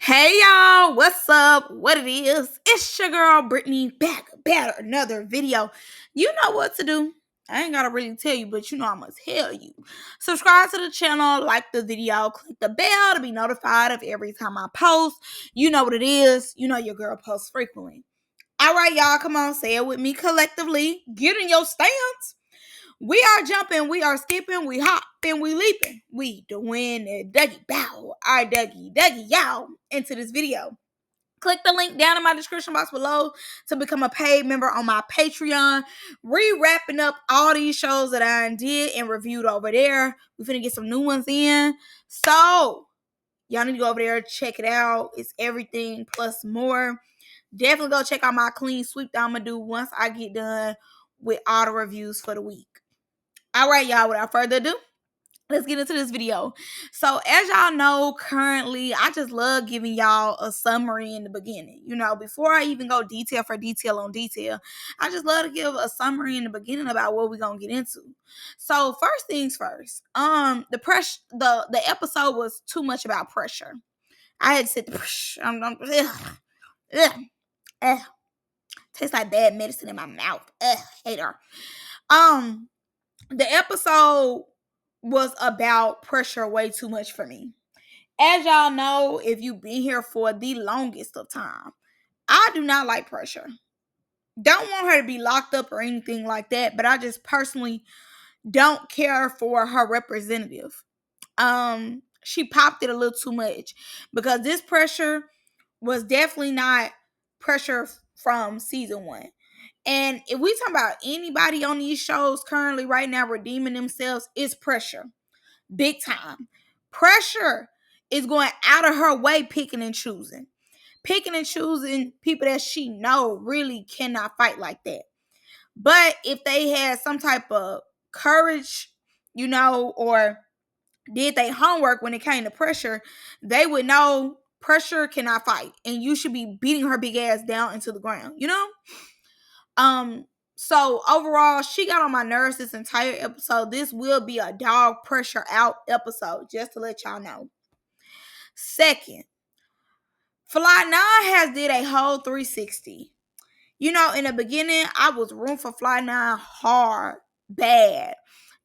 Hey y'all, what's up? What it is? It's your girl Brittany back about another video. You know what to do. I ain't gotta really tell you, but you know I must tell you. Subscribe to the channel, like the video, click the bell to be notified of every time I post. You know what it is. You know your girl posts frequently. All right, y'all, come on, say it with me collectively. Get in your stance. We are jumping, we are skipping, we hopping, we leaping. We doing a Dougie bow, our Dougie yow into this video. Click the link down in my description box below to become a paid member on my Patreon. Wrapping up all these shows that I did and reviewed over there. We finna get some new ones in. So, y'all need to go over there, check it out. It's everything plus more. Definitely go check out my clean sweep that I'm gonna do once I get done with all the reviews for the week. All right, y'all, without further ado, let's get into this video. So, as y'all know, currently, I just love giving y'all a summary in the beginning. You know, before I even go detail for detail on detail, I just love to give a summary in the beginning about what we're gonna get into. So, first things first, the episode was too much about pressure. I had to sit the tastes like bad medicine in my mouth. Hate her. The episode was about pressure way too much for me. As y'all know, if you've been here for the longest of time, I do not like pressure. Don't want her to be locked up or anything like that, but I just personally don't care for her representative. She popped it a little too much because this pressure was definitely not pressure from season 1. And if we talk about anybody on these shows currently right now redeeming themselves, it's pressure. Big time. Pressure is going out of her way picking and choosing. Picking and choosing people that she know really cannot fight like that. But if they had some type of courage, or did they homework when it came to pressure, they would know pressure cannot fight. And you should be beating her big ass down into the ground, So overall, she got on my nerves this entire episode. This will be a dog pressure out episode, just to let y'all know. Second, Fly 9 has did a whole 360. In the beginning, I was rooting for Fly 9 hard, bad.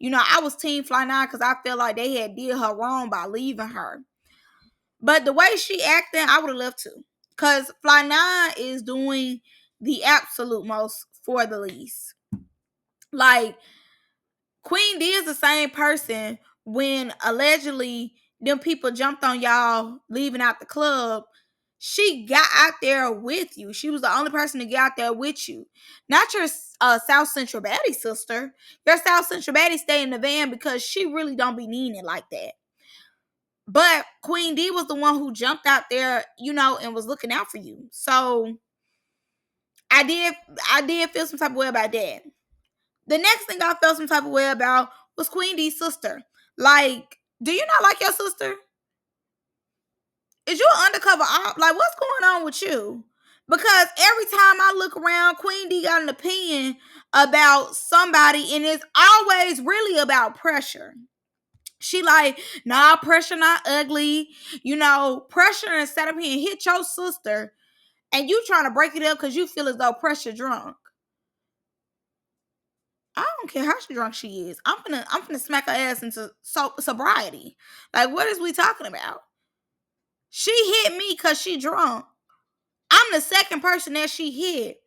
I was team Fly 9 because I felt like they had did her wrong by leaving her. But the way she acting, I would have loved to. Because Fly 9 is doing the absolute most for the least. Like, Queen D is the same person when allegedly them people jumped on y'all leaving out the club. She got out there with you. She was the only person to get out there with you. Not your South Central Baddie sister. Your South Central Baddie stay in the van because she really don't be needing it like that. But Queen D was the one who jumped out there, and was looking out for you. So I did feel some type of way about that. The next thing I felt some type of way about was Queen D's sister. Like, do you not like your sister? Is you an undercover op? Like, what's going on with you? Because every time I look around, Queen D got an opinion about somebody, and it's always really about pressure. She like, nah, pressure not ugly. Pressure instead of here and hit your sister, and you trying to break it up because you feel as though pressure drunk. I don't care how drunk she is. I'm gonna smack her ass into sobriety. Like, what is we talking about? She hit me because she drunk. I'm the second person that she hit.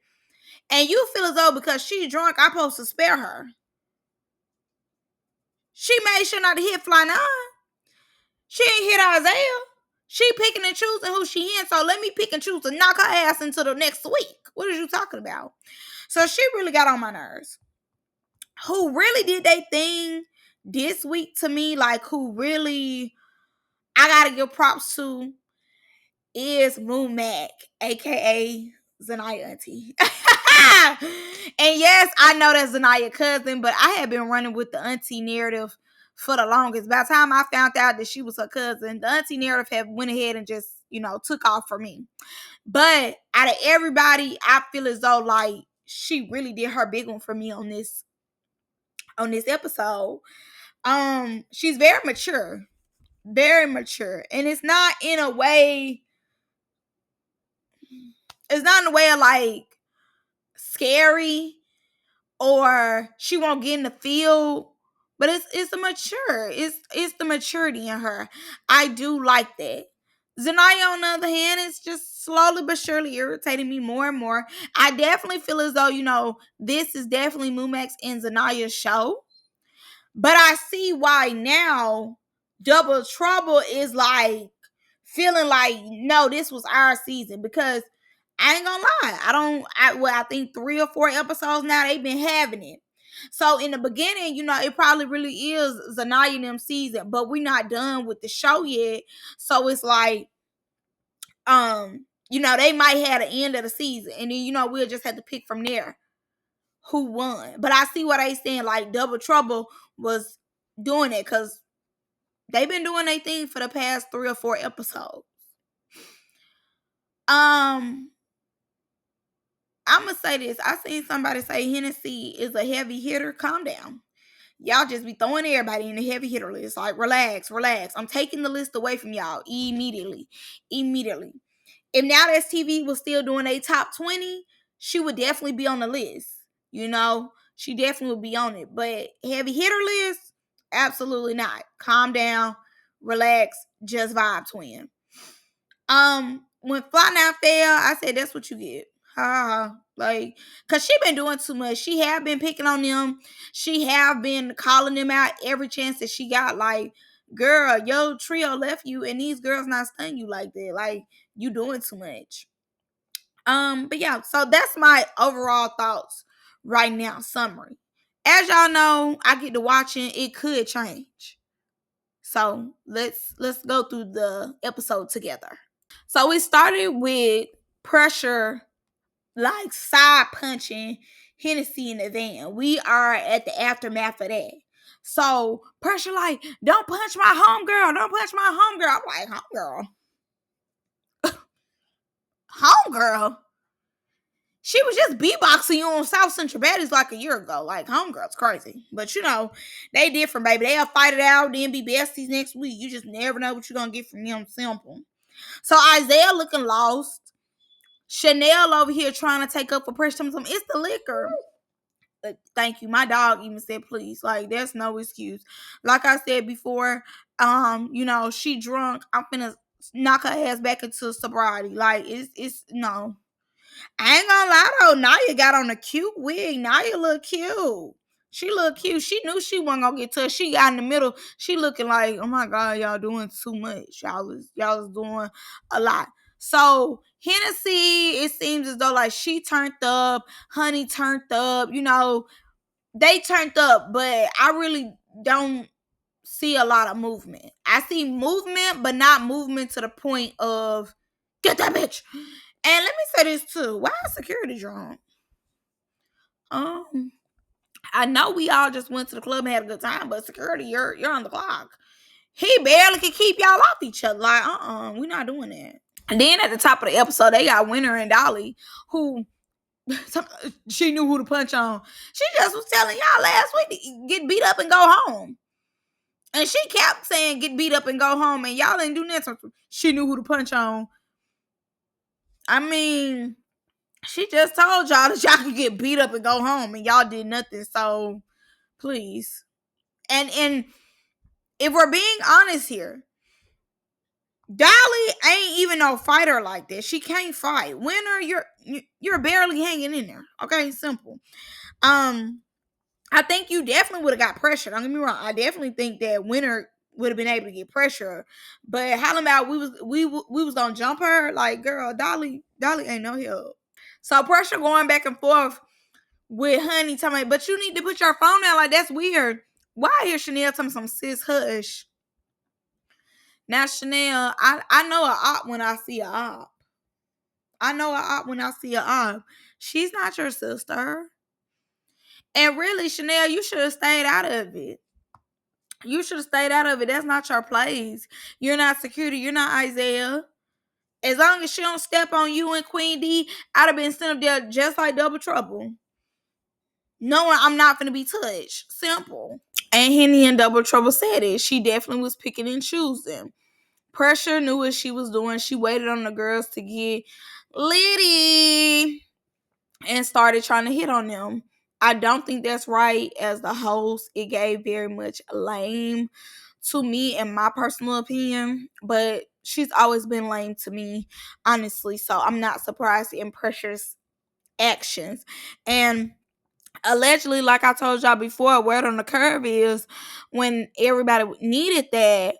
And you feel as though because she drunk, I'm supposed to spare her. She made sure not to hit Fly 9. She ain't hit Isaiah. She picking and choosing who she hit. So let me pick and choose to knock her ass into the next week. What are you talking about? So she really got on my nerves. Who really did they thing this week to me, like who really I gotta give props to, is Moon Mac, aka Zaniyah auntie. And yes, I know that's Zaniyah cousin, but I had been running with the auntie narrative for the longest. By the time I found out that she was her cousin, the auntie narrative had went ahead and just, took off for me. But out of everybody, I feel as though like she really did her big one for me on this episode. She's very mature, and it's not in a way it's not in the way of like scary or she won't get in the field, but it's a mature. It's the maturity in her. I do like that. Zaniyah, on the other hand, is just slowly but surely irritating me more and more. I definitely feel as though, this is definitely Mumax and Zaniyah's show. But I see why now Double Trouble is like feeling like, no, this was our season. Because I ain't gonna lie, I think 3 or 4 episodes now they've been having it. So in the beginning, it probably really is Zaniyah and them season, but we're not done with the show yet. So it's like, they might have the end of the season, and then we'll just have to pick from there who won. But I see what they saying, like Double Trouble was doing it because they've been doing their thing for the past 3 or 4 episodes. I'm gonna say this. I seen somebody say Hennessy is a heavy hitter. Calm down. Y'all just be throwing everybody in the heavy hitter list. Like, relax. I'm taking the list away from y'all immediately. If Now That's TV was still doing a top 20, she would definitely be on the list. She definitely would be on it. But heavy hitter list, absolutely not. Calm down, relax, just vibe, twin. When Fly Now fell, I said that's what you get. Like, cause she been doing too much. She have been picking on them. She have been calling them out every chance that she got. Like, girl, your trio left you, and these girls not stunning you like that. Like, you doing too much. But yeah, so that's my overall thoughts right now. Summary. As y'all know, I get to watching. It could change. So let's go through the episode together. So we started with Pressure, like side punching Hennessy in the van. We are at the aftermath of that. So Pressure like, don't punch my homegirl. Don't punch my homegirl. I'm like, homegirl? Homegirl? She was just beatboxing you on South Central Baddies like a year ago. Like, homegirl's crazy. But they different, baby. They'll fight it out, then be besties next week. You just never know what you're going to get from them. Simple. So Isaiah looking lost. Chanel over here trying to take up for Pressure. It's the liquor. Thank you. My dog even said please. Like, there's no excuse. Like I said before, she drunk. I'm finna knock her ass back into sobriety. Like, it's no. I ain't gonna lie though, Naya got on a cute wig. Naya look cute. She look cute. She knew she wasn't gonna get touched. She got in the middle. She looking like, oh my God, y'all doing too much. Y'all is doing a lot. So Hennessy, it seems as though like she turned up, Honey turned up, they turned up, but I really don't see a lot of movement. I see movement, but not movement to the point of get that bitch. And let me say this too. Why is security drunk? I know we all just went to the club and had a good time, but security, you're on the clock. He barely can keep y'all off each other. Like, we're not doing that. And then at the top of the episode, they got Winter and Dolly, who she knew who to punch on. She just was telling y'all last week to get beat up and go home. And she kept saying get beat up and go home, and y'all didn't do nothing. She knew who to punch on. I mean, she just told y'all that y'all could get beat up and go home, and y'all did nothing. So, please. And if we're being honest here, Dolly ain't even no fighter like this. She can't fight. Winner, you're barely hanging in there. Okay, simple. I think you definitely would have got pressure. Don't get me wrong. I definitely think that Winner would have been able to get pressure. But how about we was gonna jump her? Like, girl, Dolly ain't no help. So Pressure going back and forth with Honey telling me, but you need to put your phone down. Like, that's weird. Why hear Chanel telling me some sis hush? Now Chanel, I know a op when I see a op. I know a op when I see a op. She's not your sister. And really, Chanel, you should have stayed out of it. You should have stayed out of it. That's not your place. You're not security. You're not Isaiah. As long as she don't step on you and Queen D, I'd have been sent up there just like Double Trouble. Knowing I'm not going to be touched. Simple. And Henny and Double Trouble said it. She definitely was picking and choosing. Pressure knew what she was doing. She waited on the girls to get litty and started trying to hit on them. I don't think that's right. As the host, it gave very much lame to me, in my personal opinion. But she's always been lame to me, honestly. So I'm not surprised in Pressure's actions. And allegedly, like I told y'all before, word on the curve is when everybody needed that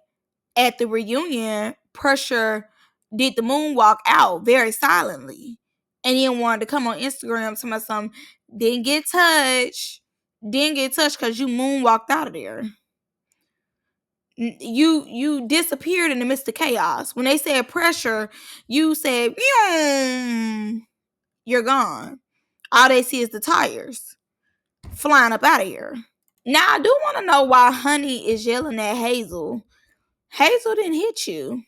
at the reunion, Pressure did the moonwalk out very silently. And then wanted to come on Instagram to my son, didn't get touched because you moonwalked out of there. You disappeared in the midst of chaos. When they said Pressure, you said, you're gone. All they see is the tires flying up out of here. Now, I do want to know why Honey is yelling at Hazel. Hazel didn't hit you.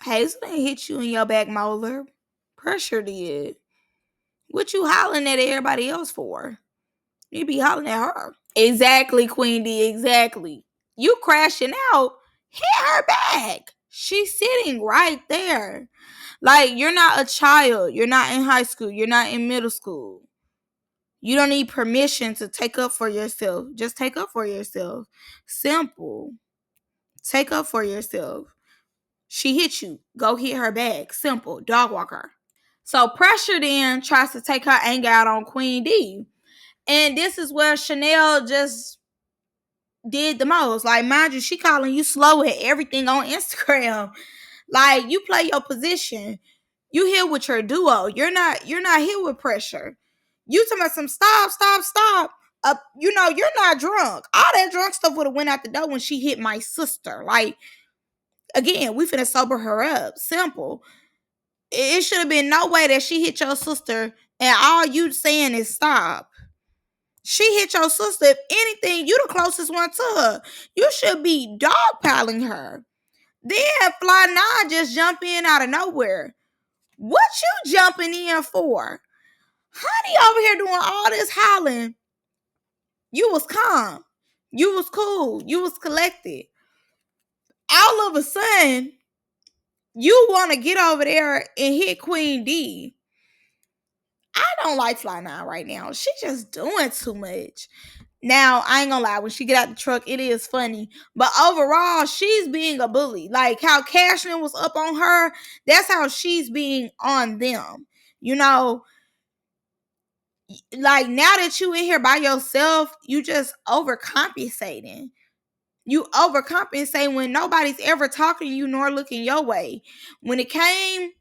Hazel didn't hit you in your back molar. Pressure did. What you hollering at everybody else for? You be hollering at her. Exactly, Queen D. Exactly. You crashing out. Hit her back. She's sitting right there. Like, you're not a child. You're not in high school. You're not in middle school. You don't need permission to take up for yourself. Just take up for yourself. Simple. Take up for yourself. She hit you. Go hit her back. Simple. Dog walk her. So Pressure then tries to take her anger out on Queen D. And this is where Chanel just did the most. Like, mind you, she calling you slow at everything on Instagram. Like, you play your position. You here with your duo. You're not here with Pressure. You talking about some stop. You're not drunk. All that drunk stuff would have went out the door when she hit my sister. Like, again, we finna sober her up. Simple. It should have been no way that she hit your sister and all you saying is stop. She hit your sister. If anything, you the closest one to her. You should be dogpiling her. Then Fly 9 just jump in out of nowhere. What you jumping in for? Honey over here doing all this hollering. You was calm. You was cool. You was collected. All of a sudden, you want to get over there and hit Queen D. I don't like Fly 9 right now. She just doing too much. Now, I ain't gonna lie, when she get out the truck, it is funny. But overall, she's being a bully. Like how Cashlin was up on her, that's how she's being on them. You know, like now that you in here by yourself, you just overcompensating. You overcompensate when nobody's ever talking to you nor looking your way. When it came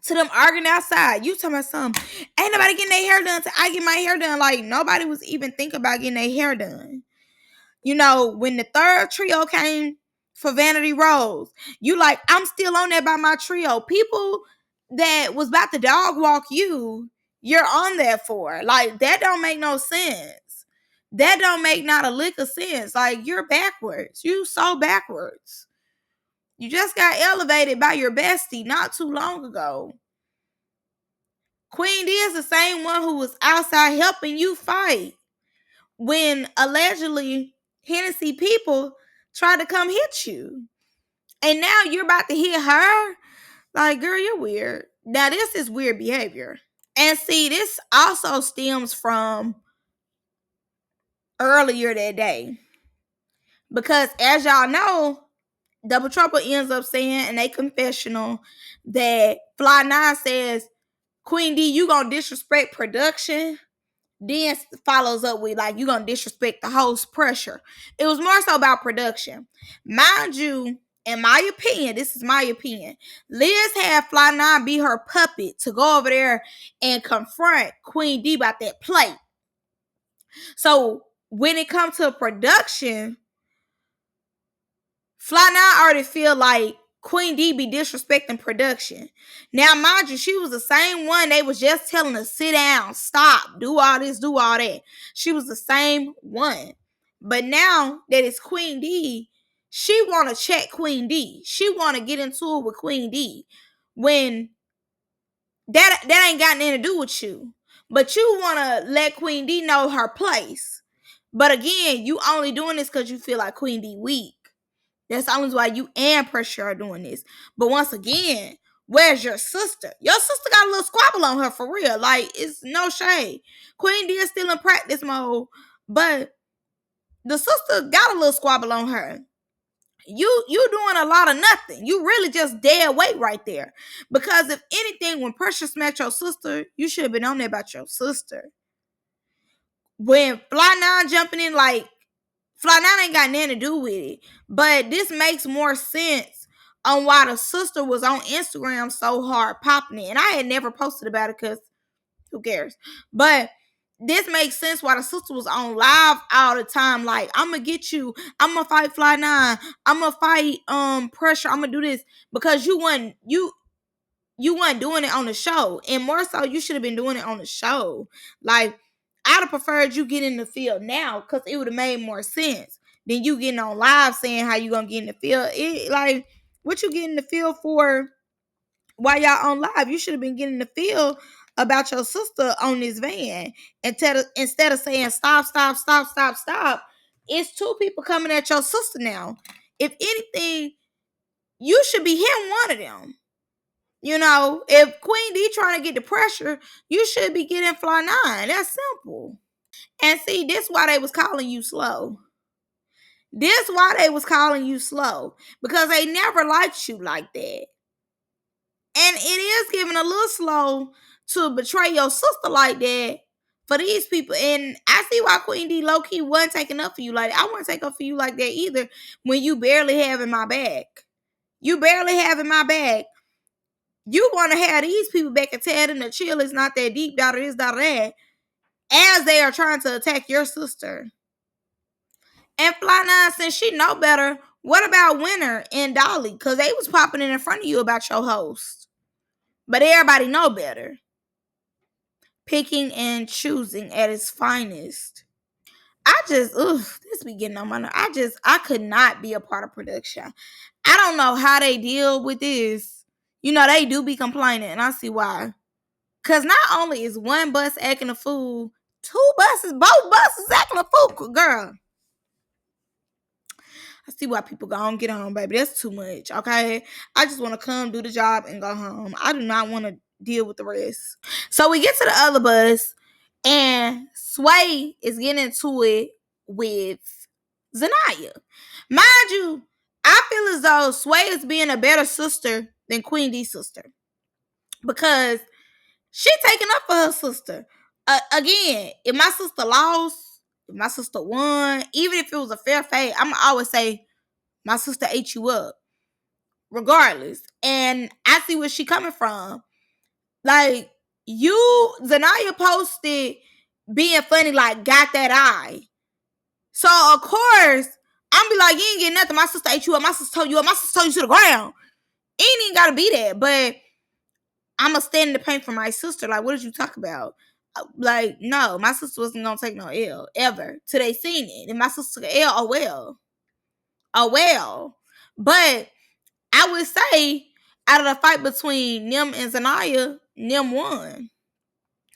to them arguing outside, you talking about something, ain't nobody getting their hair done till I get my hair done. Like nobody was even thinking about getting their hair done. You know, when the third trio came for Vanity Rose, you like, I'm still on there by my trio. People that was about to dog walk you, you're on there for. Like, that don't make no sense. That don't make not a lick of sense. Like, you're backwards. You so backwards. You just got elevated by your bestie not too long ago. Queen D is the same one who was outside helping you fight when allegedly Hennessy people tried to come hit you. And now you're about to hit her? Like, girl, you're weird. Now, this is weird behavior. And see, this also stems from earlier that day. Because as y'all know, Double Trouble ends up saying in a confessional that Fly 9 says, Queen D, you gonna disrespect production? Then follows up with like, you gonna disrespect the host Pressure. It was more so about production. Mind you, in my opinion, this is my opinion, Liz had Fly 9 be her puppet to go over there and confront Queen D about that plate. So when it comes to production, Fly 9 already feel like Queen D be disrespecting production. Now, mind you, she was the same one they was just telling her, sit down, stop, do all this, do all that. She was the same one. But now that it's Queen D, she want to check Queen D. She want to get into it with Queen D. When that ain't got nothing to do with you. But you want to let Queen D know her place. But again, you only doing this because you feel like Queen D weak. That's the only why you and Pressure are doing this. But once again, where's your sister? Your sister got a little squabble on her for real. Like, it's no shade. Queen D is still in practice mode, but the sister got a little squabble on her. You doing a lot of nothing. You really just dead weight right there. Because if anything, when Pressure smacked your sister, you should have been on there about your sister. When Fly Nine jumping in, like, Fly Nine ain't got nothing to do with it. But this makes more sense on why the sister was on Instagram so hard popping it. And I had never posted about it because who cares? But this makes sense why the sister was on live all the time. Like, I'm gonna get you. I'm gonna fight Fly Nine. I'm gonna fight Pressure. I'm gonna do this because you weren't doing it on the show, and more so, you should have been doing it on the show. Like, I'd have preferred you get in the field now because it would have made more sense than you getting on live saying how you gonna get in the field. It like what you get in the field for? While y'all on live, you should have been getting the field about your sister on this van instead of saying stop, stop, stop, stop, stop. It's two people coming at your sister now. If anything, you should be hitting one of them. You know, if Queen D trying to get the Pressure, you should be getting Fly Nine. That's simple. And see, this why they was calling you slow. This why they was calling you slow. Because they never liked you like that. And it is giving a little slow to betray your sister like that for these people. And I see why Queen D low-key wasn't taking up for you. Like, I wouldn't take up for you like that either when you barely having my back. You barely having my back. You want to have these people back and tell them the chill is not that deep, daughter this, daughter that, as they are trying to attack your sister. And Fly Nine, since she know better, what about Winter and Dolly? Because they was popping in front of you about your host. But everybody know better. Picking and choosing at its finest. This be getting on my nerves. I could not be a part of production. I don't know how they deal with this. You know, they do be complaining, and I see why. Because not only is one bus acting a fool, both buses acting a fool, girl. I see why people go on, get on, baby. That's too much, okay? I just want to come, do the job, and go home. I do not want to deal with the rest. So we get to the other bus, and Sway is getting into it with Zaniyah. Mind you, I feel as though Sway is being a better sister than Queen D's sister. Because she taking up for her sister. Again, if my sister lost, if my sister won, even if it was a fair fight, I'm always say my sister ate you up, regardless. And I see where she coming from. Like, Zaniyah posted being funny, like, got that eye. So of course, I'm be like, you ain't getting nothing. My sister ate you up. My sister told you up. My sister told you to the ground. It ain't even gotta be that. But I'm going to stand in the paint for my sister. Like, what did you talk about? Like, no, my sister wasn't going to take no L, ever. Till they seen it. And my sister took an L, oh well. Oh well. But I would say, out of the fight between Nim and Zaniyah, Nim won.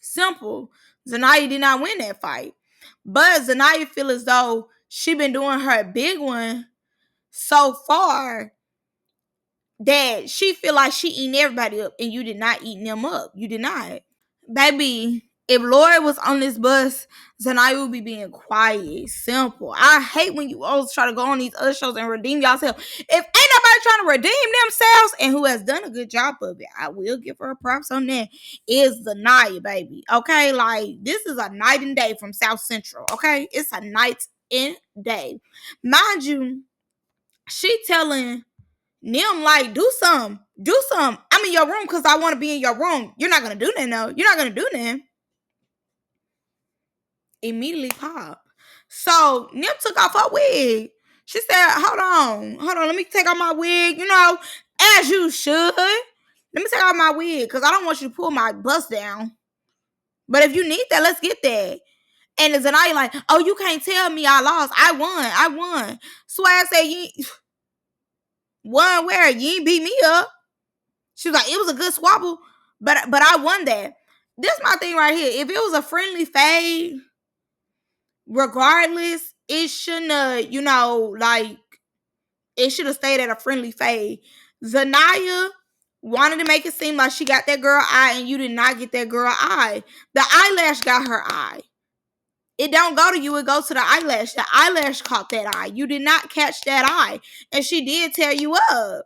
Simple. Zaniyah did not win that fight. But Zaniyah feel as though she been doing her big one so far that she feel like she eating everybody up, and you did not eat them up. You did not. Baby, if Lori was on this bus, Zaniyah would be being quiet. Simple. I hate when you always try to go on these other shows and redeem yourself. If ain't nobody trying to redeem themselves, and who has done a good job of it, I will give her props on that, is Zaniyah, baby. Okay? Like, this is a night and day from South Central. Okay? It's a night and day. Mind you, she telling Nim, like, do something. I'm in your room because I want to be in your room. You're not going to do that, no. You're not going to do that. Immediately pop. So, Nim took off her wig. She said, hold on. Let me take off my wig. You know, as you should. Let me take off my wig because I don't want you to pull my bust down. But if you need that, let's get that. And it's Zaniyah like, oh, you can't tell me I lost. I won. Swag said, you won where? You ain't beat me up. She was like, it was a good squabble, but I won that. This is my thing right here. If it was a friendly fade, regardless, it shouldn't have, like, It should have stayed at a friendly fade. Zaniyah wanted to make it seem like she got that girl eye, and you did not get that girl eye. The eyelash got her eye. It don't go to you, it goes to the eyelash. The eyelash caught that eye. You did not catch that eye. And she did tear you up.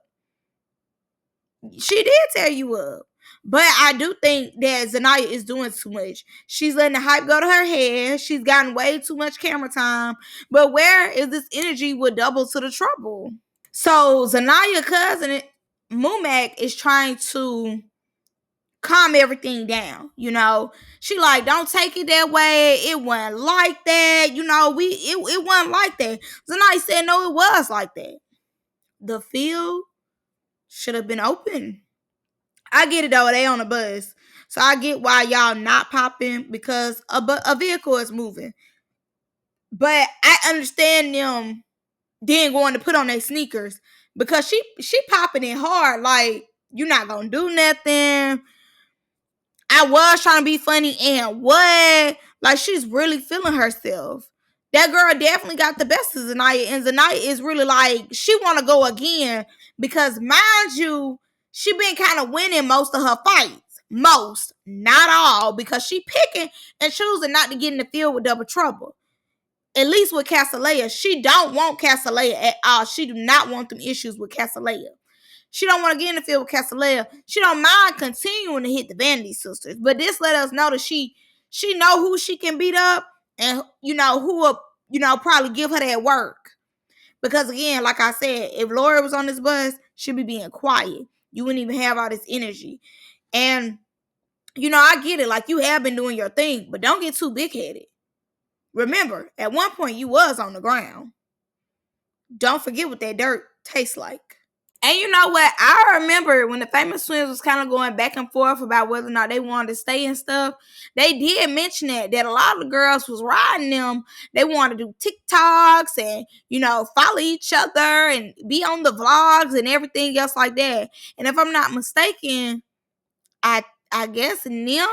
She did tear you up. But I do think that Zaniyah is doing too much. She's letting the hype go to her head. She's gotten way too much camera time. But where is this energy with double to the trouble? So Zaniyah cousin Mumak is trying to calm everything down. She like, don't take it that way. It wasn't like that. It wasn't like that. Zaniyah said no, it was like that. The field should have been open. I get it though, they on a bus. So I get why y'all not popping, because a vehicle is moving. But I understand them then going to put on their sneakers, because she popping it hard. Like, you're not gonna do nothing. I was trying to be funny, and what? Like, she's really feeling herself. That girl definitely got the best of Zaniyah, and Zaniyah is really like, she want to go again, because mind you, she been kind of winning most of her fights. Most, not all, because she picking and choosing not to get in the field with Double Trouble. At least with Casalea, she don't want Casalea at all. She do not want them issues with Casalea. She don't want to get in the field with Casalea. She don't mind continuing to hit the Vanity Sisters. But this let us know that she know who she can beat up, and who will, probably give her that work. Because again, like I said, if Lori was on this bus, she'd be being quiet. You wouldn't even have all this energy. And I get it. Like, you have been doing your thing, but don't get too big-headed. Remember, at one point you was on the ground. Don't forget what that dirt tastes like. And you know what? I remember when the Famous Twins was kind of going back and forth about whether or not they wanted to stay and stuff. They did mention that a lot of the girls was riding them. They wanted to do TikToks and, follow each other and be on the vlogs and everything else like that. And if I'm not mistaken, I guess Nim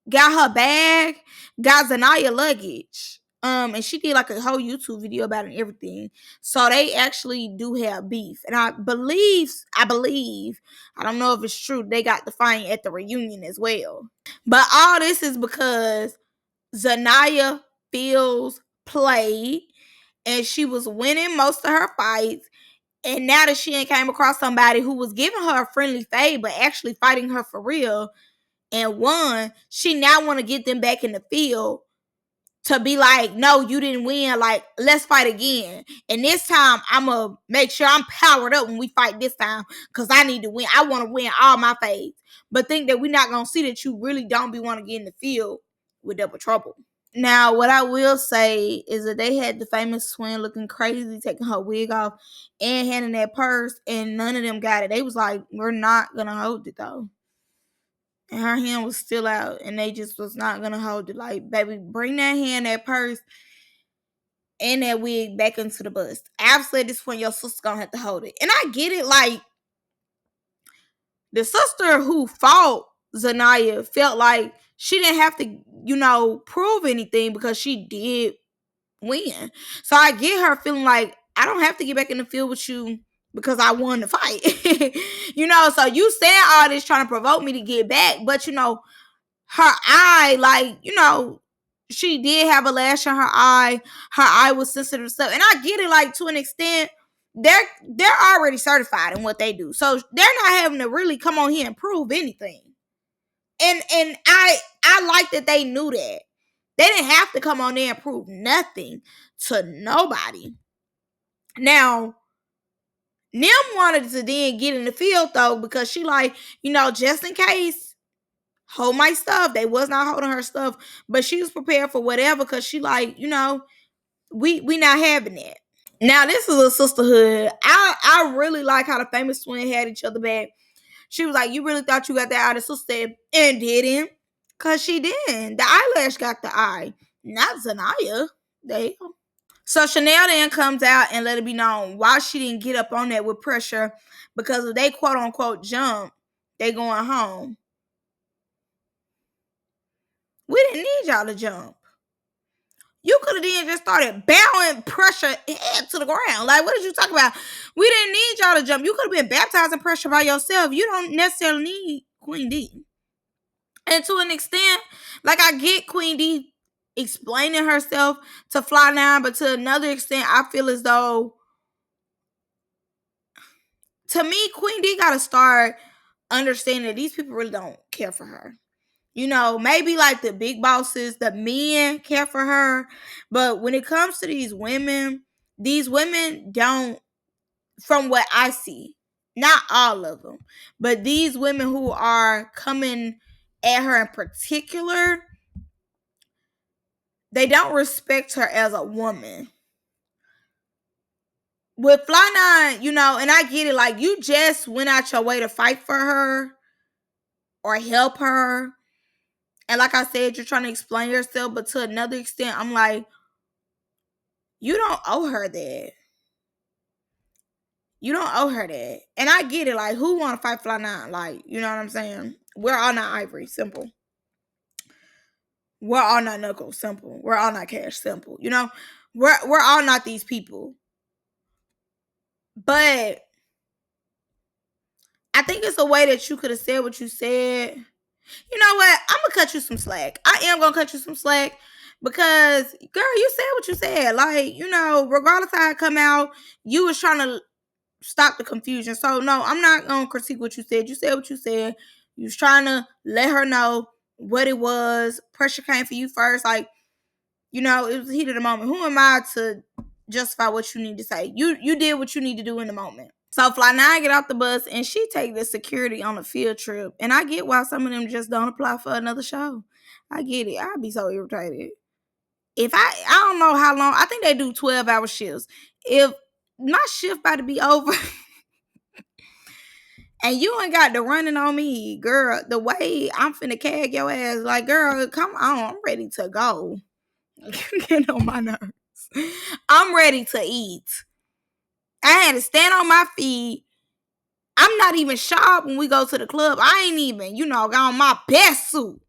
got her bag, got Zaniyah luggage. And she did like a whole YouTube video about it and everything. So they actually do have beef. And I believe, I don't know if it's true, they got the fight at the reunion as well. But all this is because Zaniyah feels played, and she was winning most of her fights. And now that she ain't came across somebody who was giving her a friendly fade, but actually fighting her for real, and won, she now want to get them back in the field to be like, no, you didn't win. Like, let's fight again. And this time, I'm going to make sure I'm powered up when we fight this time, because I need to win. I want to win all my fades. But think that we're not going to see that you really don't be want to get in the field with Double Trouble. Now, what I will say is that they had the Famous Twin looking crazy, taking her wig off and handing that purse, and none of them got it. They was like, we're not going to hold it, though. And her hand was still out, and they just was not going to hold it. Like, baby, bring that hand, that purse, and that wig back into the bus. Obviously, at this point, your sister's going to have to hold it. And I get it, like, the sister who fought Zaniyah felt like she didn't have to, prove anything, because she did win. So I get her feeling like, I don't have to get back in the field with you because I won the fight. So you saying all this trying to provoke me to get back, but her eye, like, she did have a lash on her eye. Her eye was sensitive stuff. And I get it, like, to an extent, they're already certified in what they do. So they're not having to really come on here and prove anything. And I like that they knew that. They didn't have to come on there and prove nothing to nobody. Now, Nim wanted to then get in the field, though, because she like, just in case, hold my stuff. They was not holding her stuff, but she was prepared for whatever, because she like, we not having that. Now, this is a sisterhood. I really like how the Famous Twin had each other back. She was like, you really thought you got that eye? The sister said, and didn't. Because she didn't. The eyelash got the eye. Not Zaniyah. Damn. So Chanel then comes out and let it be known why she didn't get up on that with pressure, because if they quote unquote jump, they going home. We didn't need y'all to jump. You could have then just started bowing pressure head to the ground. Like, what did you talk about? We didn't need y'all to jump. You could have been baptizing pressure by yourself. You don't necessarily need Queen D. And to an extent, like, I get Queen D explaining herself to Fly 9, but to another extent, I feel as though, to me, Queen D got to start understanding that these people really don't care for her. You know, maybe like the big bosses, the men care for her. But when it comes to these women don't, from what I see, not all of them, but these women who are coming at her in particular, they don't respect her as a woman. With Fly 9, you know, and I get it, like, you just went out your way to fight for her or help her. And like I said, you're trying to explain yourself, but to another extent, I'm like, you don't owe her that. You don't owe her that. And I get it. Like, who want to fight Fly 9? Like, you know what I'm saying? We're all not Ivory. Simple. We're all not Knuckles. Simple. We're all not Cash. Simple. You know? We're all not these people. But I think it's a way that you could have said what you said. You know what? I'm going to cut you some slack. I am going to cut you some slack. Because, girl, you said what you said. Like, you know, regardless how it come out, you was trying to stop the confusion. So, no, I'm not going to critique what you said. You said what you said. You was trying to let her know what it was. Pressure came for you first. Like, you know, it was the heat of the moment. Who am I to justify what you need to say? You did what you need to do in the moment. So Fly 9 get off the bus and she take the security on a field trip. And I get why some of them just don't apply for another show. I get it. I'd be so irritated. If I don't know how long, I think they do 12-hour shifts. If my shift about to be over and you ain't got the running on me, girl, the way I'm finna cag your ass, like, girl, come on, I'm ready to go. Get on my nerves. I'm ready to eat. I had to stand on my feet. I'm not even sharp when we go to the club. I ain't even, you know, got on my best suit.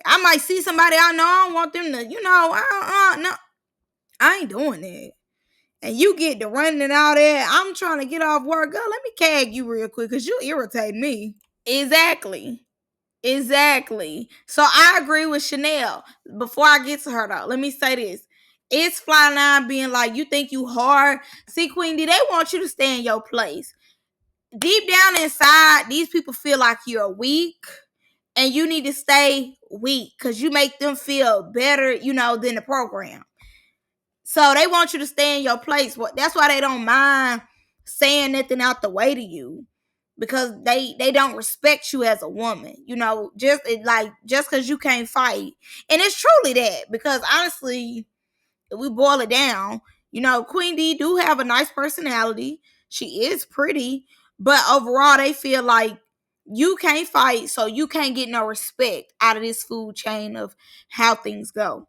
I might see somebody I know. I don't want them to, you know, no, I ain't doing that. And you get to running and all that. I'm trying to get off work. Girl, let me cag you real quick because you irritate me. Exactly. So I agree with Chanel. Before I get to her, though, let me say this. It's Fly 9 being like, you think you hard? See, Queen D, they want you to stay in your place. Deep down inside, these people feel like you're weak. And you need to stay weak because you make them feel better, you know, than the program. So they want you to stay in your place. That's why they don't mind saying nothing out the way to you. Because they don't respect you as a woman. You know, just because you can't fight. And it's truly that. Because honestly, if we boil it down, you know, Queen D do have a nice personality. She is pretty. But overall, they feel like you can't fight, so you can't get no respect out of this food chain of how things go.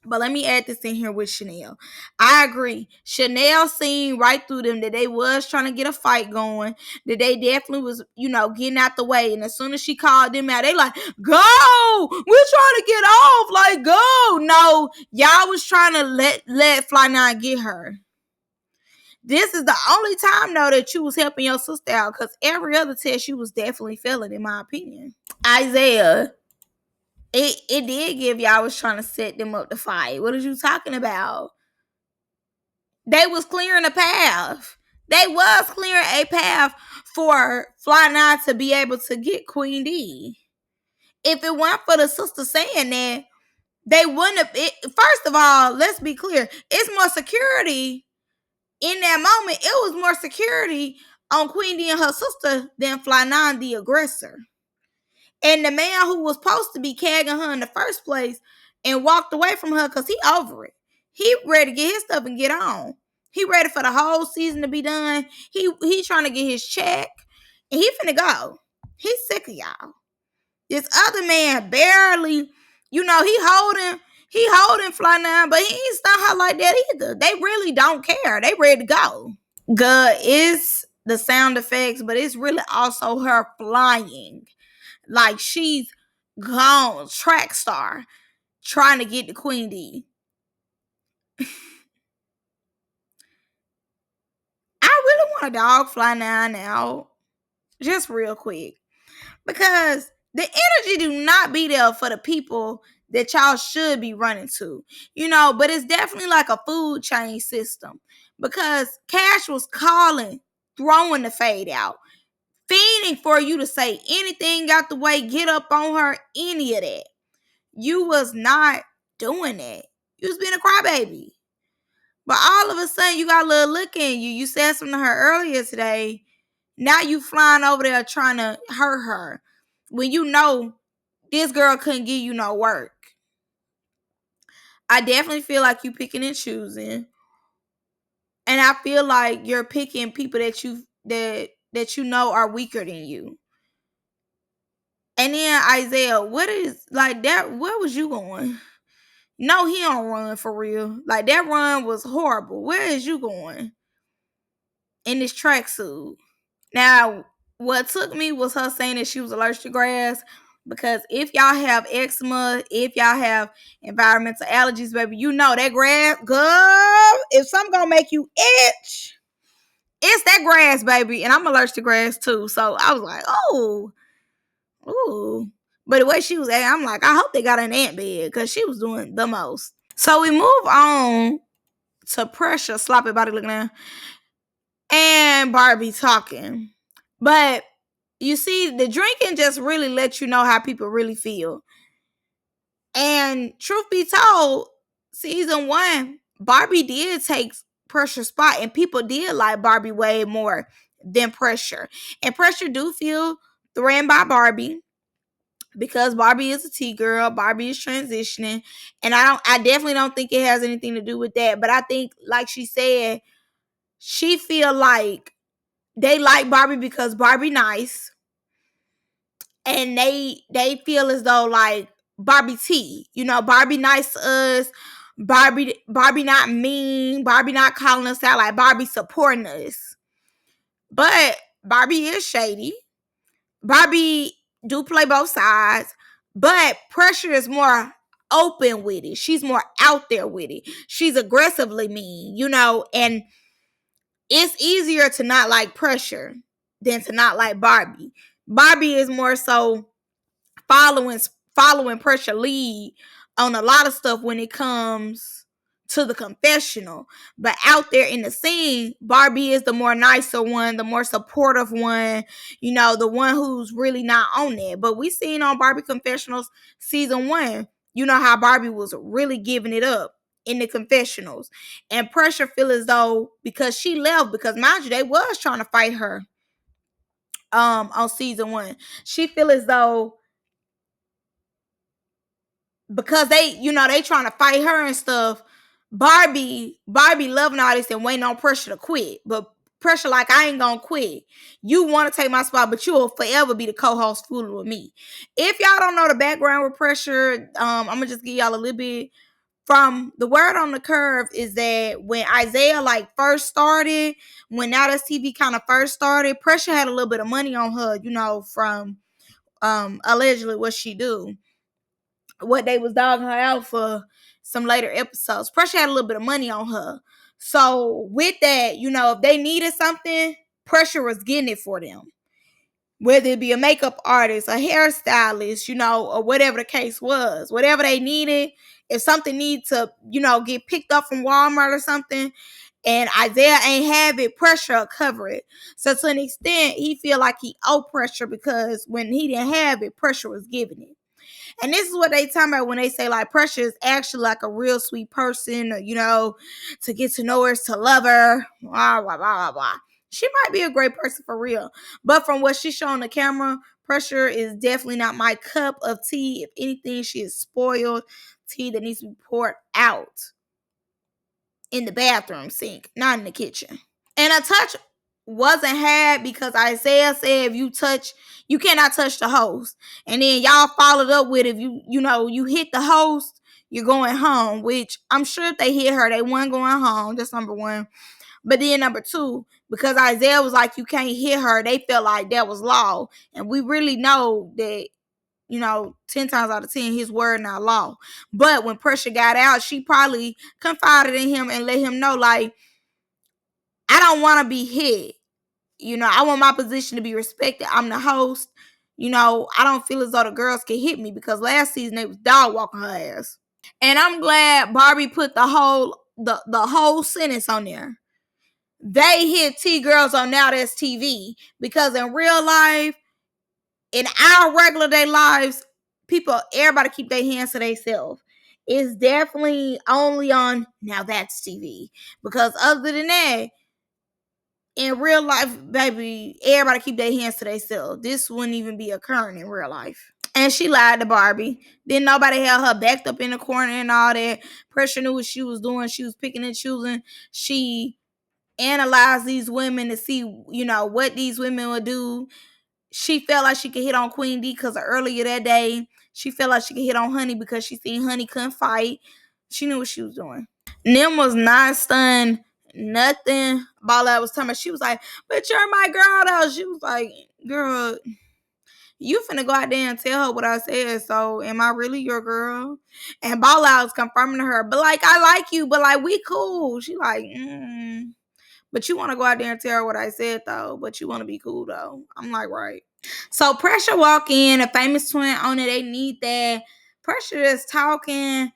But let me add this in here with Chanel. I agree. Chanel seen right through them that they was trying to get a fight going. That they definitely was, you know, getting out the way. And as soon as she called them out, they like, go! We're trying to get off. Like, go! No, y'all was trying to let Fly 9 get her. This is the only time, though, that you was helping your sister out. Because every other test you was definitely failing, in my opinion. Isaiah. It did give y'all was trying to set them up to fight. What are you talking about? They was clearing a path. They was clearing a path for Fly 9 to be able to get Queen D. If it weren't for the sister saying that, they wouldn't have. First of all, let's be clear. It's more security in that moment. It was more security on Queen D and her sister than Fly 9, the aggressor. And the man who was supposed to be cagging her in the first place and walked away from her because he over it. He ready to get his stuff and get on. He ready for the whole season to be done. He trying to get his check. And he finna go. He's sick of y'all. This other man barely, you know, he holding Fly 9, but he ain't stun her like that either. They really don't care. They ready to go. Good is the sound effects, but it's really also her flying. Like she's gone, track star, trying to get to Queen D. I really want a dog fly now. Just real quick. Because the energy do not be there for the people that y'all should be running to. But it's definitely like a food chain system. Because Cash was calling, throwing the fade out, fiending for you to say anything out the way, get up on her, any of that. You was not doing that. You was being a crybaby. But all of a sudden, you got a little look in you. You said something to her earlier today. Now you flying over there trying to hurt her when you know this girl couldn't give you no work. I definitely feel like you picking and choosing. And I feel like you're picking people that you know are weaker than you. And then Isaiah, what is like that? Where was you going? No, he don't run for real. Like that run was horrible. Where is you going? In this tracksuit. Now, what took me was her saying that she was allergic to grass. Because if y'all have eczema, if y'all have environmental allergies, baby, you know that grass, girl, if something gonna make you itch, it's that grass, baby. And I'm allergic to grass too. So I was like, oh, ooh. But the way she was acting, I'm like, I hope they got an ant bed because she was doing the most. So we move on to Pressure, sloppy body looking at, and Barbie talking. But you see, the drinking just really lets you know how people really feel. And truth be told, season 1, Barbie did take Pressure's spot, and people did like Barbie way more than Pressure. And Pressure do feel threatened by Barbie because Barbie is a T-girl. Barbie is transitioning. And I definitely don't think it has anything to do with that. But I think, like she said, she feel like they like Barbie because Barbie nice. And they feel as though like Barbie T, Barbie nice to us, Barbie not mean, Barbie not calling us out, like Barbie supporting us. But Barbie is shady. Barbie do play both sides, but Pressure is more open with it. She's more out there with it. She's aggressively mean, and it's easier to not like Pressure than to not like Barbie. Barbie is more so following Pressure lead on a lot of stuff when it comes to the confessional. But out there in the scene, Barbie is the more nicer one, the more supportive one, the one who's really not on that. But we seen on Barbie Confessionals season 1, how Barbie was really giving it up in the confessionals. And Pressure feel as though because she left, because mind you, they was trying to fight her on season 1. She feel as though because they trying to fight her and stuff, Barbie loving all this and waiting on Pressure to quit. But Pressure like, I ain't gonna quit. You want to take my spot, but you will forever be the co-host fooling with me. If y'all don't know the background with Pressure, I'm gonna just give y'all a little bit. From the word on the curve is that when Isaiah like first started, when Now That's TV kind of first started, Pressure had a little bit of money on her, from allegedly what she do. What they was dogging her out for some later episodes. Pressure had a little bit of money on her. So with that, if they needed something, Pressure was getting it for them. Whether it be a makeup artist, a hairstylist, or whatever the case was. Whatever they needed, if something needed to, get picked up from Walmart or something, and Isaiah ain't have it, Pressure will cover it. So to an extent, he feel like he owed Pressure because when he didn't have it, Pressure was giving it. And this is what they talking about when they say like Pressure is actually like a real sweet person, or, to get to know her is to love her, blah, blah, blah, blah. She might be a great person for real. But from what she's showing the camera, Pressure is definitely not my cup of tea. If anything, she is spoiled tea that needs to be poured out in the bathroom sink, not in the kitchen. And a touch wasn't had because Isaiah said if you touch, you cannot touch the host. And then y'all followed up with if you hit the host, you're going home, which I'm sure if they hit her, they weren't going home. That's number 1. But then number 2, because Isaiah was like, you can't hit her, they felt like that was law. And we really know that, 10 times out of 10, his word not law. But when pressure got out, she probably confided in him and let him know, like, I don't want to be hit. I want my position to be respected. I'm the host. I don't feel as though the girls can hit me, because last season they was dog walking her ass. And I'm glad Barbie put the whole sentence on there. They hit T girls on Now That's TV, because in real life, in our regular day lives, everybody keep their hands to themselves. It's definitely only on Now That's TV, because other than that, in real life, baby, everybody keep their hands to themselves. This wouldn't even be occurring in real life. And she lied to Barbie. Then nobody held her backed up in the corner and all that. Pressure knew what she was doing. She was picking and choosing. She analyzed these women to see, what these women would do. She felt like she could hit on Queen D because earlier that day, she felt like she could hit on Honey because she seen Honey couldn't fight. She knew what she was doing. Nim was not stunned. Nothing. Bala was telling me. She was like, but you're my girl though. She was like, girl, you finna go out there and tell her what I said. So am I really your girl? And Bala was confirming to her, but like, I like you, but like, we cool. She like, but you want to go out there and tell her what I said though, but you want to be cool though. I'm like, right. So Pressure walk in, a famous twin owner, they need that. Pressure is talking.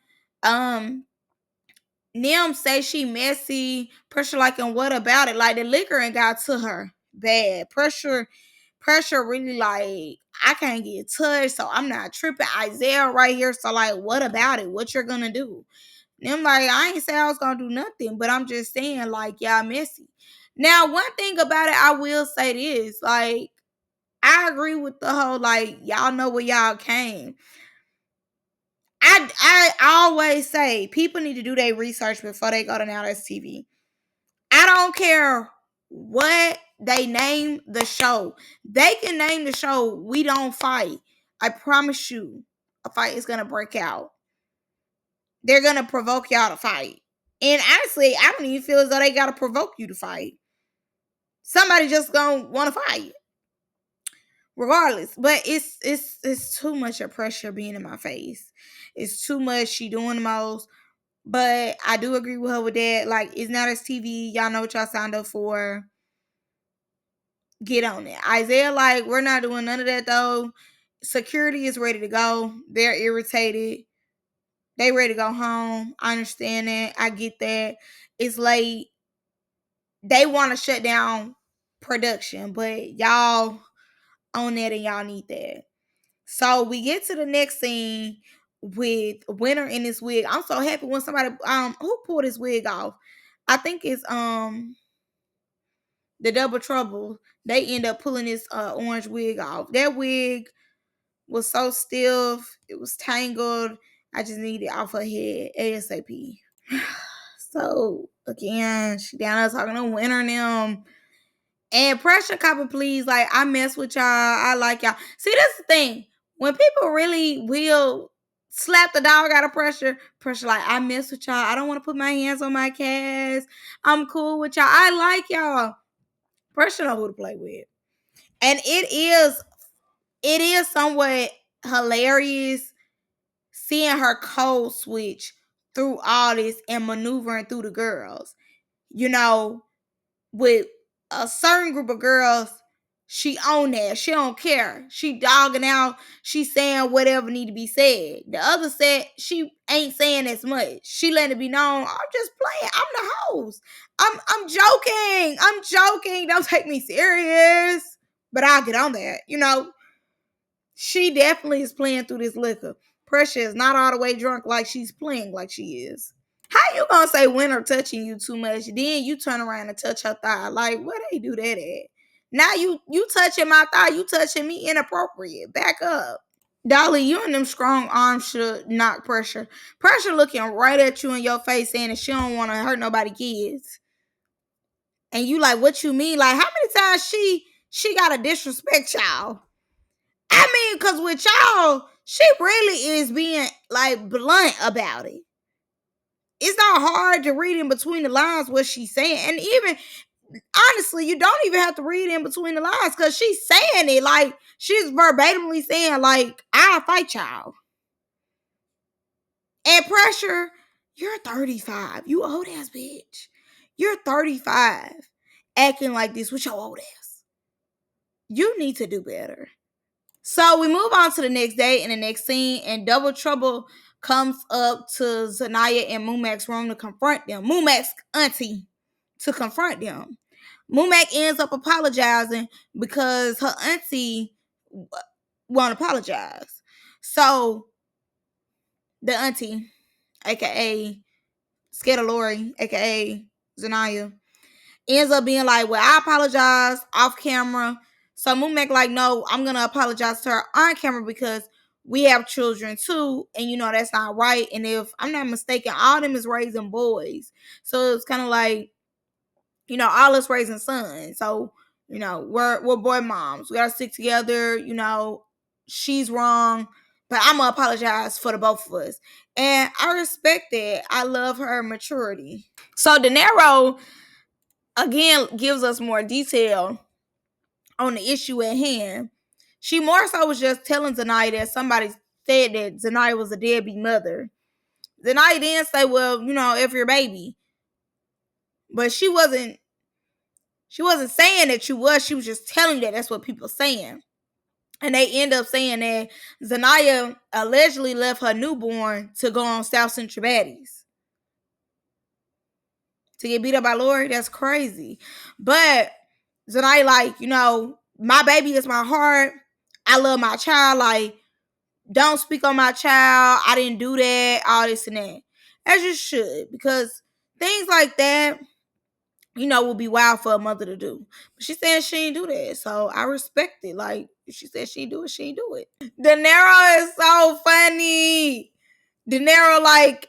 Nim say she messy. Pressure like, and what about it? Like, the liquor ain't got to her bad. Pressure really like, I can't get touched, so I'm not tripping. Isaiah right here, so like, what about it? What you're gonna do? Nim like, I ain't say I was gonna do nothing, but I'm just saying, like, y'all messy. Now, one thing about it, I will say this, like, I agree with the whole, like, y'all know where y'all came. I always say people need to do their research before they go to Now That's TV. I don't care what they name the show. They can name the show We Don't Fight. I promise you, a fight is gonna break out. They're gonna provoke y'all to fight. And honestly, I don't even feel as though they gotta provoke you to fight. Somebody just gonna want to fight. Regardless, but it's too much of pressure being in my face. It's too much. She doing the most. But I do agree with her with that. Like, it's Not As TV. Y'all know what y'all signed up for. Get on it. Isaiah, like, we're not doing none of that though. Security is ready to go. They're irritated. They ready to go home. I understand that. I get that. It's late. They want to shut down production, but y'all on that and y'all need that. So we get to the next scene with Winter in his wig. I'm so happy when somebody who pulled his wig off. I think it's the Double Trouble. They end up pulling his orange wig off. That wig was so stiff. It was tangled. I just needed it off her head ASAP. So again, she down there talking to Winter and them. And Pressure Copper, please, like, I mess with y'all. I like y'all. See, that's the thing. When people really will slap the dog out of Pressure like, I mess with y'all. I don't want to put my hands on my cast. I'm cool with y'all. I like y'all. Pressure know who to play with. And it is somewhat hilarious seeing her code switch through all this and maneuvering through the girls. With a certain group of girls, she on that. She don't care. She dogging out. She saying whatever need to be said. The other set, she ain't saying as much. She letting it be known, I'm just playing. I'm the host. I'm joking. I'm joking. Don't take me serious. But I'll get on that. She definitely is playing through this liquor. Pressure is not all the way drunk like she's playing like she is. How you gonna say Winter touching you too much, then you turn around and touch her thigh? Like, where they do that at? Now you touching my thigh, you touching me inappropriate. Back up. Dolly, you and them strong arms should knock Pressure. Pressure looking right at you in your face saying that she don't want to hurt nobody kids. And you like, what you mean? Like, how many times she gotta disrespect y'all? I mean, because with y'all, she really is being like blunt about it. It's not hard to read in between the lines what she's saying. And even, honestly, you don't even have to read in between the lines because she's saying it. Like, She's verbatimly saying, like, I'll fight y'all. And Pressure, you're 35. You old ass bitch. You're 35. Acting like this with your old ass. You need to do better. So we move on to the next day in the next scene, and Double Trouble comes up to Zaniyah and Mumak's room to confront them. Mumak's auntie to confront them. Mumak ends up apologizing because her auntie won't apologize. So the auntie, aka Skedalori, aka Zaniyah, ends up being like, well, I apologize off camera. So Mumak like, no, I'm gonna apologize to her on camera because we have children too, and you know that's not right. And if I'm not mistaken, all them is raising boys. So it's kind of like, you know, all us raising sons. So, you know, we're boy moms. We gotta stick together, you know, she's wrong. But I'm gonna apologize for the both of us. And I respect that. I love her maturity. So De Niro again gives us more detail on the issue at hand. She more so was just telling Zaniyah that somebody said that Zaniyah was a deadbeat mother. Zaniyah then say, well, you know, if your baby. But she wasn't saying that she was just telling that that's what people saying. And they end up saying that Zaniyah allegedly left her newborn to go on South Central Baddies. To get beat up by Lori, that's crazy. But Zaniyah like, you know, my baby is my heart. I love my child. Like, don't speak on my child. I didn't do that. All this and that. As you should. Because things like that, you know, will be wild for a mother to do. But she said she didn't do that. So I respect it. Like, if she said she do it, she do it. De Niro is so funny. De Niro, like,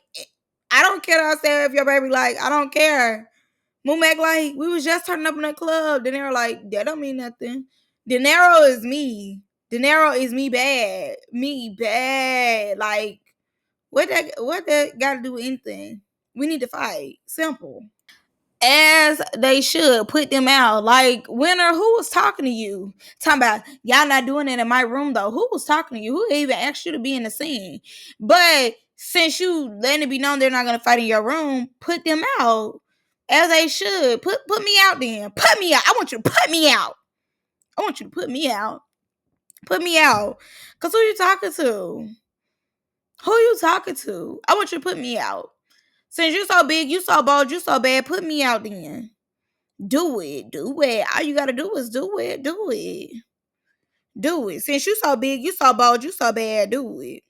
I don't care. I said if your baby, like, I don't care. Mumak, like, we was just turning up in the club. De Niro, like, that don't mean nothing. De Niro is me. De Niro is me bad. Me bad. Like, what that got to do with anything? We need to fight. Simple. As they should. Put them out. Like, Winner, who was talking to you? Talking about, y'all not doing it in my room, though. Who was talking to you? Who even asked you to be in the scene? But since you letting it be known they're not going to fight in your room, put them out. As they should. Put me out then. Put me out. I want you to put me out. I want you to put me out. Put me out. Because who you talking to? Who you talking to? I want you to put me out. Since you so big, you so bold, you so bad, put me out then. Do it. Do it. All you gotta do is do it. Do it. Do it. Since you so big, you so bold, you so bad, do it.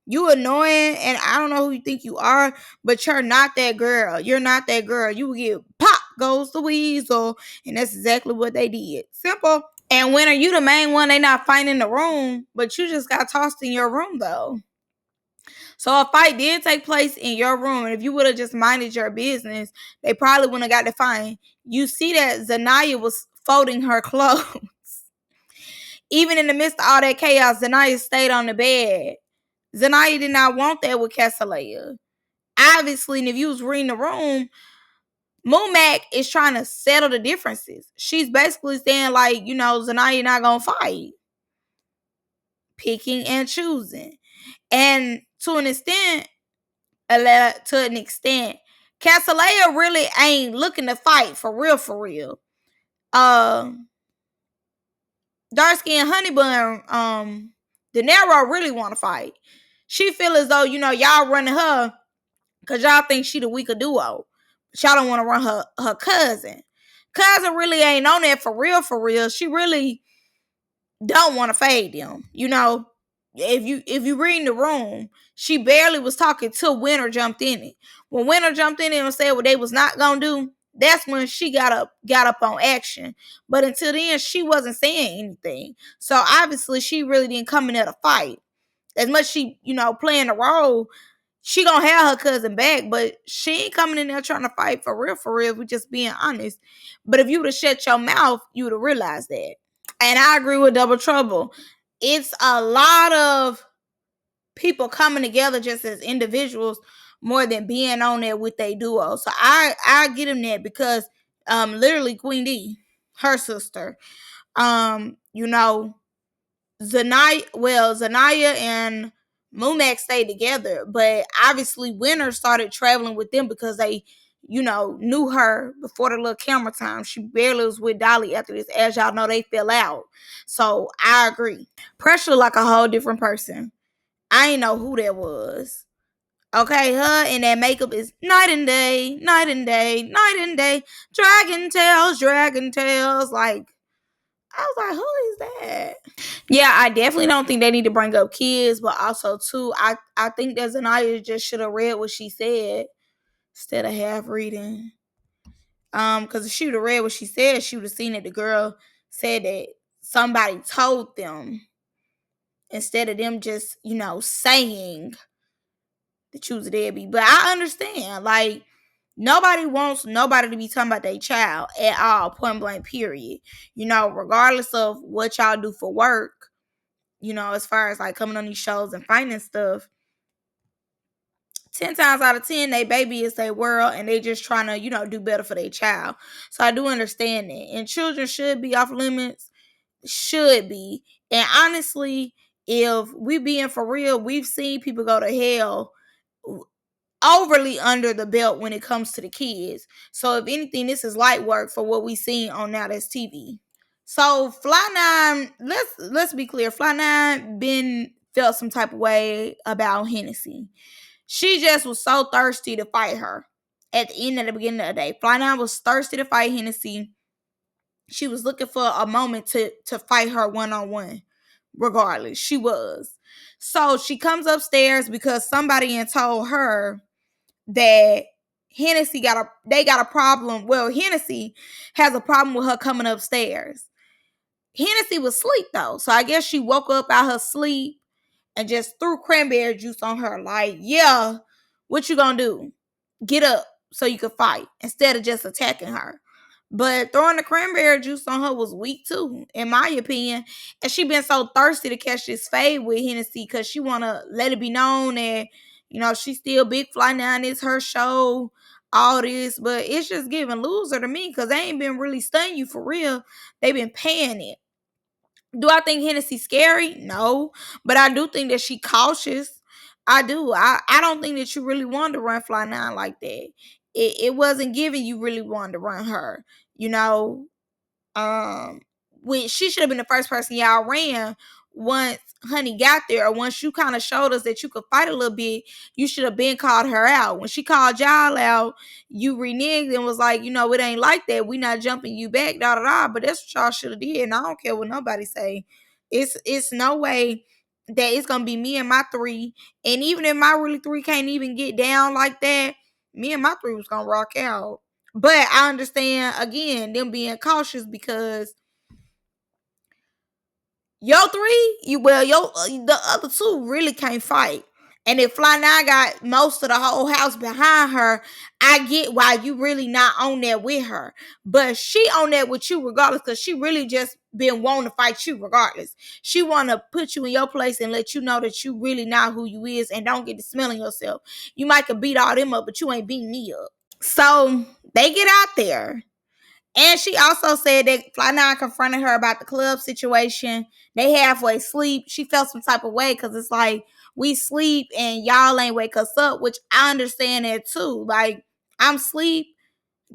You annoying, and I don't know who you think you are, but you're not that girl. You're not that girl. You will get pop goes the weasel, and that's exactly what they did. Simple. And when are you the main one? They not fighting in the room, but you just got tossed in your room though. So a fight did take place in your room, and if you would have just minded your business, they probably wouldn't have got the fight. You see that Zaniyah was folding her clothes. Even in the midst of all that chaos, Zaniyah stayed on the bed. Zaniyah did not want that with Casalea. Obviously, and if you was reading the room, Mumak is trying to settle the differences. She's basically saying, like, you know, Zaniyah not gonna fight. Picking and choosing. And to an extent, Casalea really ain't looking to fight for real. Dark skin Honeybun, De Niro really want to fight. She feel as though, you know, y'all running her because y'all think she the weaker duo. But y'all don't want to run her cousin. Cousin really ain't on that for real. She really don't want to fade them. You know, if you read the room, she barely was talking till Winter jumped in it. When Winter jumped in it and said what they was not gonna do, that's when she got up on action. But until then, she wasn't saying anything. So obviously, she really didn't come in there to fight. As much she, you know, playing the role, she gonna have her cousin back, but she ain't coming in there trying to fight for real. We're just being honest. But if you would have shut your mouth, you would have realized that. And I agree with Double Trouble. It's a lot of people coming together just as individuals more than being on there with a duo. So I get him that because literally Queen D, her sister, you know, Zaniyah and Mumac stayed together, but obviously Winter started traveling with them because they, knew her before the little camera time. She barely was with Dolly after this. As y'all know, they fell out. So I agree. Pressure like a whole different person. I ain't know who that was. Okay, her and that makeup is night and day, night and day, night and day. Dragon tails, dragon tails. Like, I was like, who is that? Yeah, I definitely don't think they need to bring up kids, but also too, I think that Zaniyah just should have read what she said instead of half reading. Because if she would have read what she said, she would have seen that the girl said that somebody told them instead of them just, saying that you was a deadbeat. But I understand, like, nobody wants nobody to be talking about their child at all, point blank, period. Regardless of what y'all do for work, as far as like coming on these shows and finding stuff, 10 times out of 10, they baby is their world and they just trying to, do better for their child. So I do understand that. And children should be off limits, should be. And honestly, if we being for real, we've seen people go to hell overly under the belt when it comes to the kids. So if anything, this is light work for what we seen on Now That's TV. So Fly Nine, let's be clear. Fly Nine been felt some type of way about Hennessy. She just was so thirsty to fight her. At the end of the beginning of the day, Fly Nine was thirsty to fight Hennessy. She was looking for a moment to fight her one-on-one. Regardless, she was. So she comes upstairs because somebody had told her that Hennessy got a problem. Well, Hennessy has a problem with her coming upstairs. Hennessy was asleep though, so I guess she woke up out her sleep and just threw cranberry juice on her. Like, yeah, what you gonna do? Get up so you can fight instead of just attacking her. But throwing the cranberry juice on her was weak too, in my opinion. And she been so thirsty to catch this fade with Hennessy because she wanna let it be known that she's still Big Fly Now and it's her show, all this. But it's just giving loser to me because they ain't been really stunning you for real. They been paying it. Do I think Hennessy's scary? No. But I do think that she cautious. I do. I don't think that you really wanted to run Fly 9 like that. It wasn't giving you really wanted to run her. You know, um, when she should have been the first person y'all ran once Honey got there, or once you kind of showed us that you could fight a little bit, you should have been called her out. When she called y'all out, you reneged and was like, it ain't like that. We not jumping you back, da da da. But that's what y'all should have did. And I don't care what nobody say. It's no way that it's gonna be me and my three. And even if my really three can't even get down like that, me and my three was gonna rock out. But I understand again them being cautious because your three, the other two really can't fight. And if Fly Nine got most of the whole house behind her, I get why you really not on there with her. But she on there with you regardless, because she really just been wanting to fight you regardless. She want to put you in your place and let you know that you really not who you is and don't get to smelling yourself. You might could beat all them up, but you ain't beating me up. So they get out there. And she also said that Fly Nine confronted her about the club situation. They halfway sleep. She felt some type of way because it's like we sleep and y'all ain't wake us up, which I understand that too. Like, I'm sleep.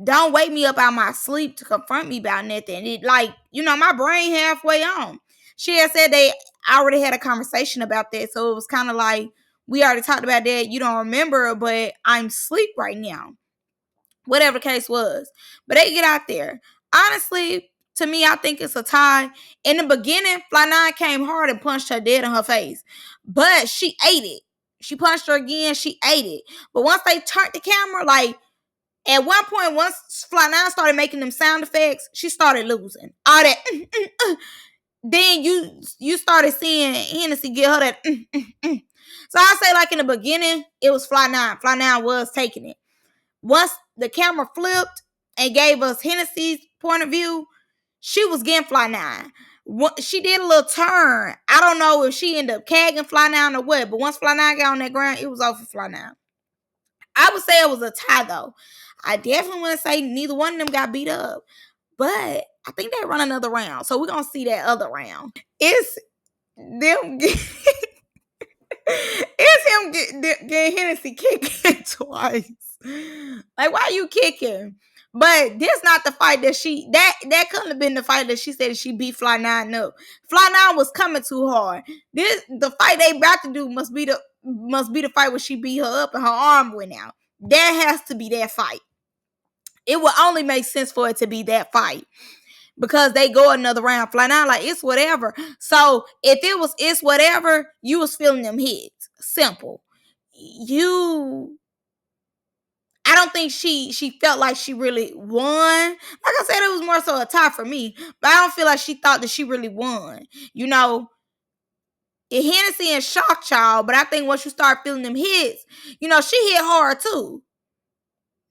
Don't wake me up out my sleep to confront me about nothing. It my brain halfway on. She had said they already had a conversation about that. So it was kind of like we already talked about that. You don't remember, but I'm sleep right now. Whatever case was. But they get out there. Honestly, to me, I think it's a tie. In the beginning, Fly 9 came hard and punched her dead in her face. But she ate it. She punched her again. She ate it. But once they turned the camera, like, at one point, once Fly 9 started making them sound effects, she started losing. All that. Then you started seeing Hennessy get her that. So I say, like, in the beginning, it was Fly 9. Fly 9 was taking it. Once the camera flipped and gave us Hennessy's point of view, she was getting Fly 9. She did a little turn. I don't know if she ended up cagging Fly 9 or what, but once Fly 9 got on that ground, it was over for Fly 9. I would say it was a tie, though. I definitely wouldn't say neither one of them got beat up, but I think they run another round, so we're going to see that other round. them it's him getting Hennessy kicking twice. Like, why you kicking? But this not the fight that couldn't have been the fight that she said that she beat Fly 9 up. Fly 9 was coming too hard. The fight they about to do must be the fight where she beat her up and her arm went out. That has to be that fight. It will only make sense for it to be that fight. Because they go another round. Fly 9 like, it's whatever. So if it was it's whatever, you was feeling them hits. Simple. I don't think she felt like she really won. Like I said, it was more so a tie for me. But I don't feel like she thought that she really won. Hennessy and shocked y'all. But I think once you start feeling them hits, she hit hard too.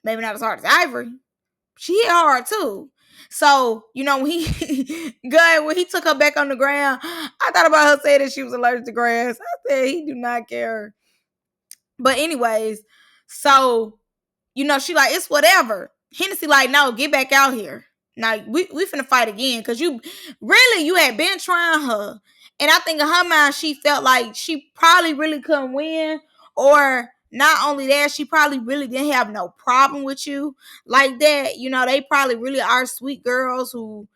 Maybe not as hard as Ivory. She hit hard too. So, when he took her back on the ground, I thought about her saying that she was allergic to grass. I said, he do not care. But anyways, so, she like, it's whatever. Hennessy like, no, get back out here. Now, we finna fight again. Because you had been trying her. And I think in her mind, she felt like she probably really couldn't win. Or not only that, she probably really didn't have no problem with you like that. They probably really are sweet girls who,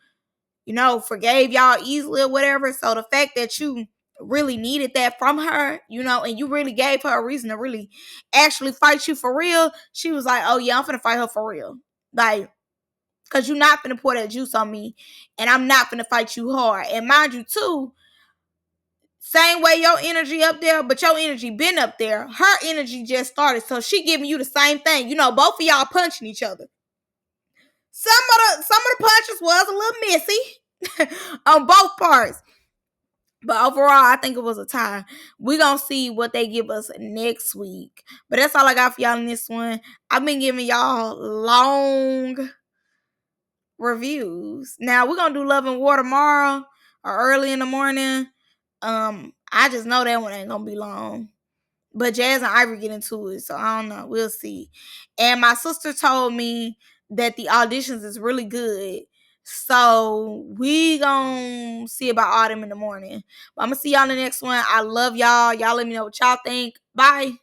forgave y'all easily or whatever. So the fact that you really needed that from her, and you really gave her a reason to really actually fight you for real, she was like, oh yeah, I'm finna fight her for real. Like, because you're not finna pour that juice on me, and I'm not finna fight you hard. And mind you, too, same way your energy up there, but your energy been up there. Her energy just started, so she giving you the same thing. Both of y'all punching each other. Some of the punches was a little messy on both parts. But overall, I think it was a tie. We're going to see what they give us next week. But that's all I got for y'all in this one. I've been giving y'all long reviews. Now, we're going to do Love and War tomorrow or early in the morning. I just know that one ain't going to be long. But Jazz and Ivory get into it, so I don't know. We'll see. And my sister told me that the auditions is really good. So we gonna see about all them in the morning. But I'm gonna see y'all in the next one. I love y'all. Y'all let me know what y'all think. Bye.